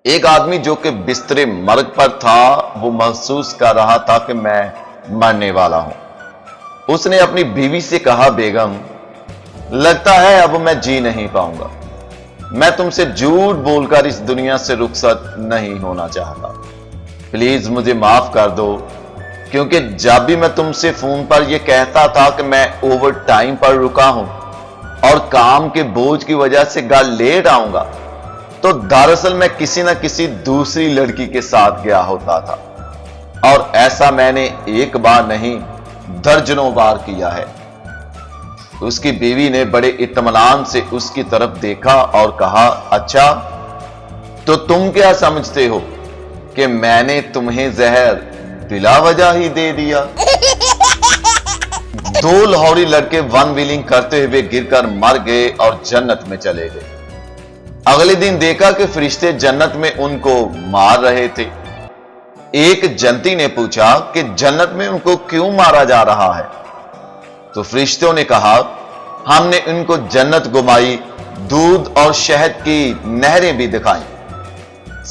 ایک آدمی جو کہ بستر مرگ پر تھا وہ محسوس کر رہا تھا کہ میں مرنے والا ہوں۔ اس نے اپنی بیوی سے کہا، بیگم لگتا ہے اب میں جی نہیں پاؤں گا۔ میں تم سے جھوٹ بول کر اس دنیا سے رخصت نہیں ہونا چاہتا۔ پلیز مجھے معاف کر دو، کیونکہ جب بھی میں تم سے فون پر یہ کہتا تھا کہ میں اوور ٹائم پر رکا ہوں اور کام کے بوجھ کی وجہ سے گھر لیٹ آؤں گا، تو دراصل میں کسی نہ کسی دوسری لڑکی کے ساتھ گیا ہوتا تھا، اور ایسا میں نے ایک بار نہیں درجنوں بار کیا ہے۔ اس کی بیوی نے بڑے اطمینان سے اس کی طرف دیکھا اور کہا، اچھا تو تم کیا سمجھتے ہو کہ میں نے تمہیں زہر بلا وجہ ہی دے دیا؟ دو لاہوری لڑکے ون ویلنگ کرتے ہوئے گر کر مر گئے اور جنت میں چلے گئے۔ اگلے دن دیکھا کہ فرشتے جنت میں ان کو مار رہے تھے۔ ایک جنتی نے پوچھا کہ جنت میں ان کو کیوں مارا جا رہا ہے؟ تو فرشتوں نے کہا، ہم نے ان کو جنت گمائی، دودھ اور شہد کی نہریں بھی دکھائیں۔